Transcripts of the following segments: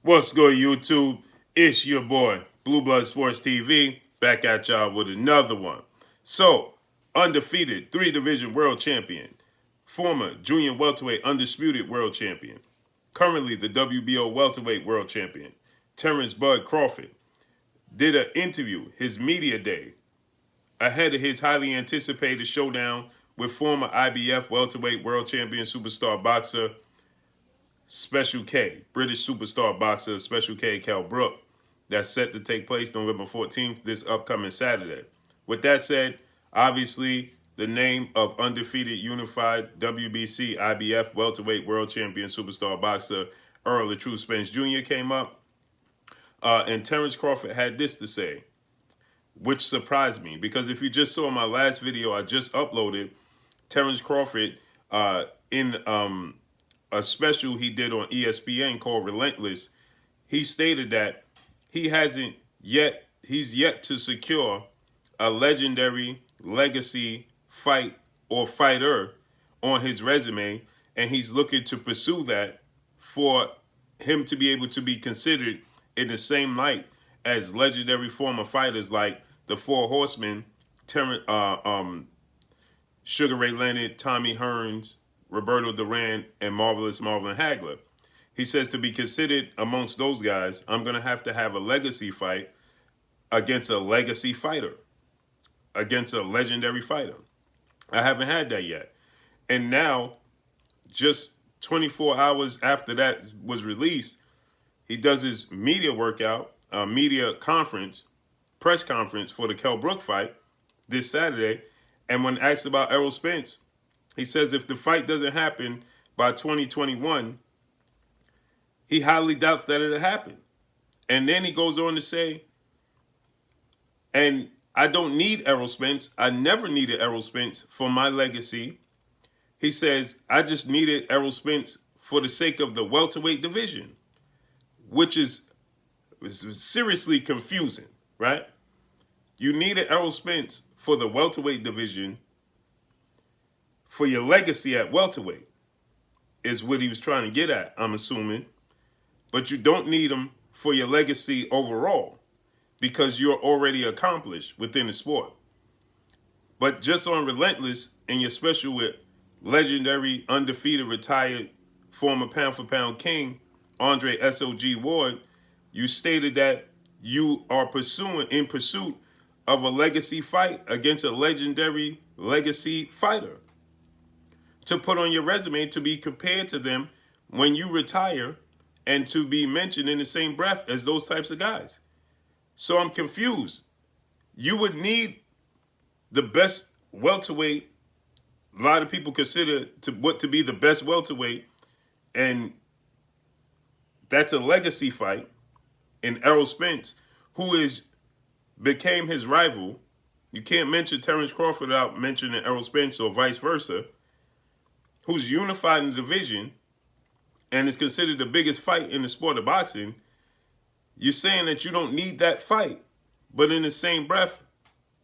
What's good, YouTube? It's your boy, Blue Blood Sports TV, back at y'all with another one. So, undefeated 3-division world champion, former junior welterweight undisputed world champion, currently the WBO welterweight world champion, Terence Bud Crawford, did an interview, his media day, ahead of his highly anticipated showdown with former IBF welterweight world champion superstar boxer Special K, British superstar boxer Special K Kell Brook, that's set to take place November 14th, this upcoming Saturday. With that said, obviously, the name of undefeated unified WBC IBF welterweight world champion superstar boxer Errol Spence Jr. came up, and Terence Crawford had this to say, which surprised me, because if you just saw my last video I just uploaded, Terence Crawford in a special he did on ESPN called Relentless, he stated that he's yet to secure a legendary legacy fight or fighter on his resume, and he's looking to pursue that for him to be able to be considered in the same light as legendary former fighters like the Four Horsemen, Sugar Ray Leonard, Tommy Hearns, Roberto Duran, and Marvelous Marvin Hagler. He says to be considered amongst those guys, I'm going to have a legacy fight against a legacy fighter, against a legendary fighter. I haven't had that yet. And now, just 24 hours after that was released, he does his media workout, media conference, press conference for the Kell Brook fight this Saturday. And when asked about Errol Spence, he says if the fight doesn't happen by 2021, he highly doubts that it'll happen. And then he goes on to say, and I don't need Errol Spence. I never needed Errol Spence for my legacy. He says, I just needed Errol Spence for the sake of the welterweight division, which is seriously confusing, right? You needed Errol Spence for the welterweight division for your legacy at welterweight, is what he was trying to get at, I'm assuming. But you don't need him for your legacy overall because you're already accomplished within the sport. But just on Relentless and your special with legendary, undefeated, retired, former pound-for-pound king, Andre S.O.G. Ward, you stated that you are in pursuit of a legacy fight against a legendary legacy fighter to put on your resume, to be compared to them when you retire and to be mentioned in the same breath as those types of guys. So I'm confused. You would need the best welterweight. A lot of people consider what to be the best welterweight, and that's a legacy fight in Errol Spence, who became his rival. You can't mention Terence Crawford without mentioning Errol Spence, or vice versa, who's unified in the division and is considered the biggest fight in the sport of boxing. You're saying that you don't need that fight, but in the same breath,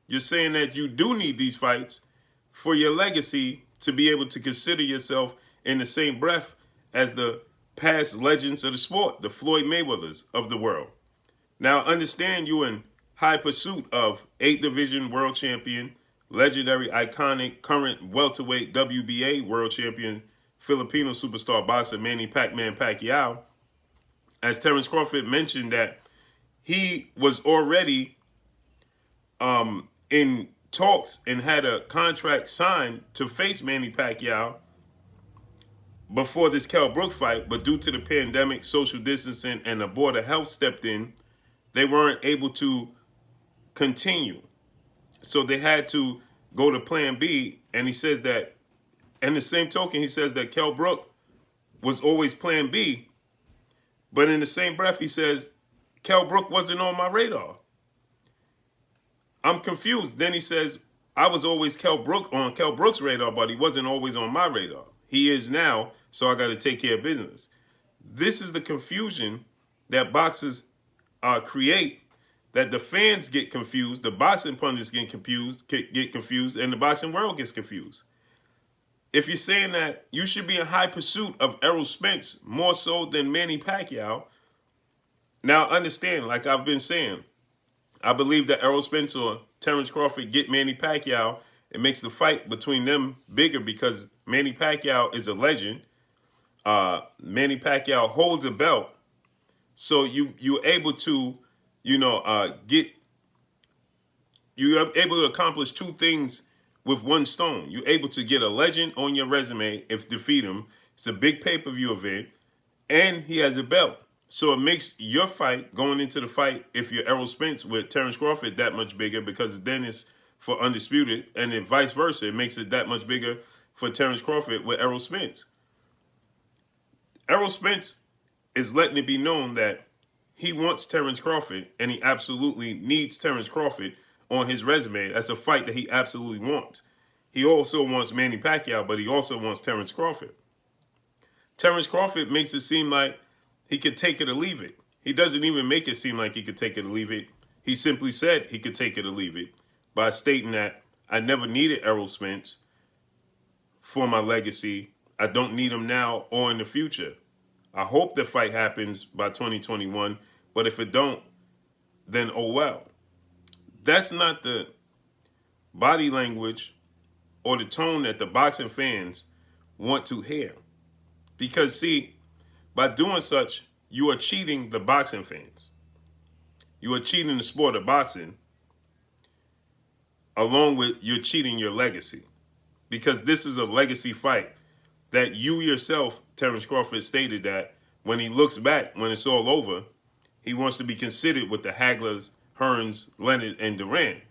you're saying that you do need these fights for your legacy to be able to consider yourself in the same breath as the past legends of the sport, the Floyd Mayweathers of the world. Now, understand you in high pursuit of 8-division world champion, legendary, iconic, current welterweight WBA world champion, Filipino superstar boxer Manny Pac-Man Pacquiao. As Terence Crawford mentioned that he was already in talks and had a contract signed to face Manny Pacquiao before this Kell Brook fight, but due to the pandemic, social distancing, and the Board of Health stepped in, they weren't able to continue. So they had to go to plan B, and he says that, and the same token, he says that Kell Brook was always plan B, but in the same breath, he says, Kell Brook wasn't on my radar. I'm confused. Then he says, I was always Kell Brook's radar, but he wasn't always on my radar. He is now, so I got to take care of business. This is the confusion that boxers create, that the fans get confused, the boxing pundits get confused, and the boxing world gets confused. If you're saying that you should be in high pursuit of Errol Spence more so than Manny Pacquiao, Now, understand, like I've been saying, I believe that Errol Spence or Terence Crawford get Manny Pacquiao. It makes the fight between them bigger because Manny Pacquiao is a legend. Manny Pacquiao holds a belt, so you're able to, get you're able to accomplish two things with one stone. You're able to get a legend on your resume if defeat him. It's a big pay-per-view event, and he has a belt. So it makes your fight going into the fight, if you're Errol Spence with Terence Crawford, that much bigger because then it's for undisputed, and then vice versa. It makes it that much bigger for Terence Crawford with Errol Spence. Errol Spence is letting it be known that he wants Terence Crawford, and he absolutely needs Terence Crawford on his resume. That's a fight that he absolutely wants. He also wants Manny Pacquiao, but he also wants Terence Crawford. Terence Crawford makes it seem like he could take it or leave it. He doesn't even make it seem like he could take it or leave it. He simply said he could take it or leave it by stating that I never needed Errol Spence for my legacy. I don't need him now or in the future. I hope the fight happens by 2021, but if it don't, then oh well. That's not the body language or the tone that the boxing fans want to hear. Because see, by doing such, you are cheating the boxing fans. You are cheating the sport of boxing, along with you're cheating your legacy. Because this is a legacy fight that you yourself, Terence Crawford, stated that when he looks back, when it's all over, he wants to be considered with the Haglers, Hearns, Leonard, and Duran.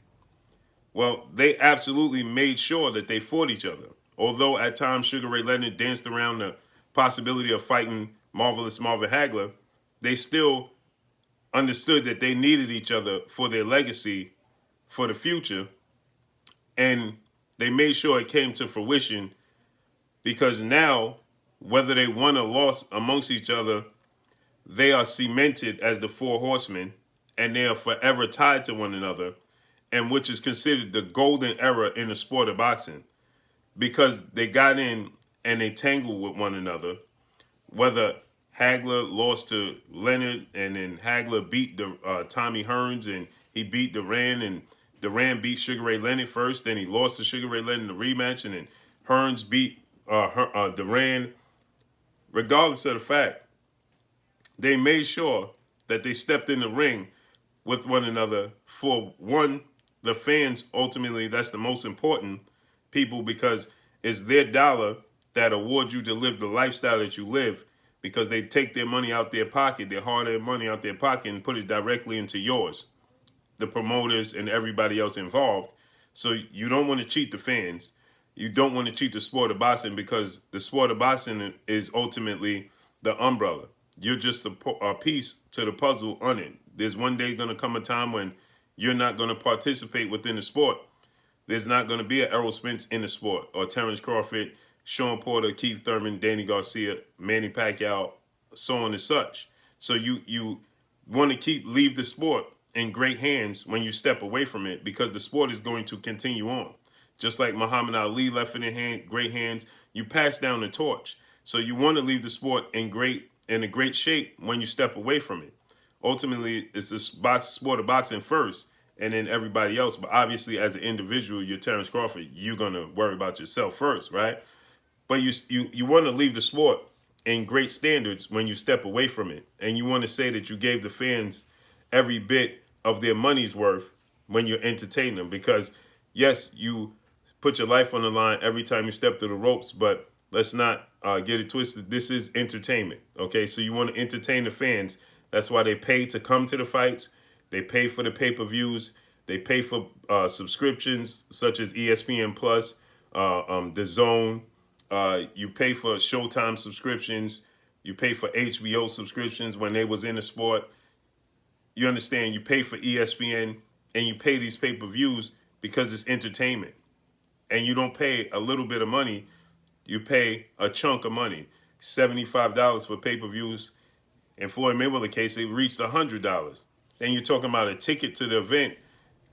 Well, they absolutely made sure that they fought each other. Although at times Sugar Ray Leonard danced around the possibility of fighting Marvelous Marvin Hagler, they still understood that they needed each other for their legacy for the future. And they made sure it came to fruition because now, whether they won or lost amongst each other, they are cemented as the Four Horsemen, and they are forever tied to one another, and which is considered the golden era in the sport of boxing because they got in and they tangled with one another. Whether Hagler lost to Leonard and then Hagler beat Tommy Hearns and he beat Duran and Duran beat Sugar Ray Leonard first, then he lost to Sugar Ray Leonard in the rematch, and then Hearns beat Duran. Regardless of the fact, they made sure that they stepped in the ring with one another for one, the fans. Ultimately, that's the most important people because it's their dollar that award you to live the lifestyle that you live, because they take their money out their pocket, their hard-earned money out their pocket, and put it directly into yours, the promoters and everybody else involved. So you don't want to cheat the fans. You don't want to cheat the sport of boxing because the sport of boxing is ultimately the umbrella. You're just a piece to the puzzle on it. There's one day going to come a time when you're not going to participate within the sport. There's not going to be an Errol Spence in the sport, or Terence Crawford, Sean Porter, Keith Thurman, Danny Garcia, Manny Pacquiao, so on and such. So you want to leave the sport in great hands when you step away from it, because the sport is going to continue on. Just like Muhammad Ali left it in great hands, you pass down the torch. So you want to leave the sport in a great shape when you step away from it. Ultimately, it's the sport of boxing first, and then everybody else. But obviously, as an individual, you're Terence Crawford. You're gonna worry about yourself first, right? But you want to leave the sport in great standards when you step away from it, and you want to say that you gave the fans every bit of their money's worth when you're entertaining them. Because yes, you put your life on the line every time you step through the ropes, but let's not get it twisted. This is entertainment, okay? So you want to entertain the fans. That's why they pay to come to the fights. They pay for the pay-per-views. They pay for subscriptions such as ESPN Plus, The Zone. You pay for Showtime subscriptions. You pay for HBO subscriptions when they was in the sport. You understand? You pay for ESPN, and you pay these pay-per-views because it's entertainment. And you don't pay a little bit of money. You pay a chunk of money, $75 for pay-per-views. In Floyd Mayweather case, it reached $100. Then you're talking about a ticket to the event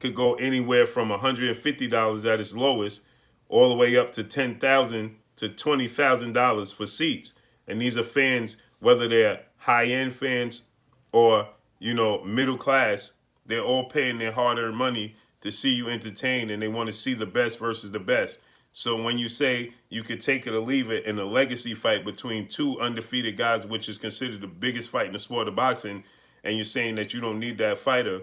could go anywhere from $150 at its lowest, all the way up to $10,000 to $20,000 for seats. And these are fans, whether they're high-end fans or middle class, they're all paying their hard-earned money to see you entertain, and they want to see the best versus the best. So when you say you could take it or leave it in a legacy fight between two undefeated guys, which is considered the biggest fight in the sport of boxing, and you're saying that you don't need that fighter,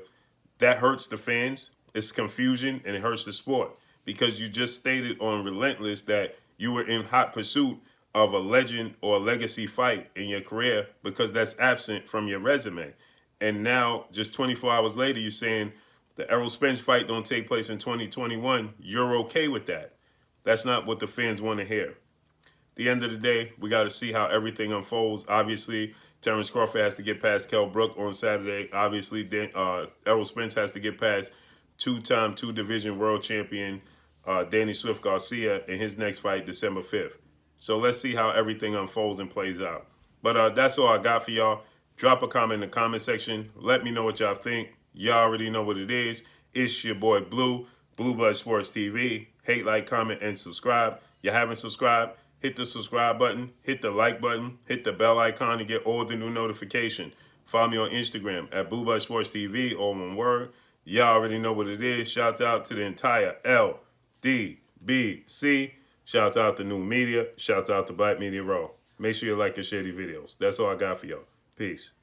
that hurts the fans. It's confusion, and it hurts the sport, because you just stated on Relentless that you were in hot pursuit of a legend or a legacy fight in your career, because that's absent from your resume. And now, just 24 hours later, you're saying the Errol Spence fight don't take place in 2021. You're okay with that. That's not what the fans want to hear. At the end of the day, we got to see how everything unfolds. Obviously, Terence Crawford has to get past Kell Brook on Saturday. Obviously, Errol Spence has to get past two-time two-division world champion Danny Swift Garcia in his next fight, December 5th. So let's see how everything unfolds and plays out. But that's all I got for y'all. Drop a comment in the comment section. Let me know what y'all think. Y'all already know what it is. It's your boy Blue, Blue Blood Sports TV. Hate, like, comment, and subscribe. You haven't subscribed? Hit the subscribe button. Hit the like button. Hit the bell icon to get all the new notifications. Follow me on Instagram at Blue Blood Sports TV, all one word. Y'all already know what it is. Shout out to the entire LDBC. Shout out to New Media. Shout out to Black Media Raw. Make sure you like and share these videos. That's all I got for y'all. Peace.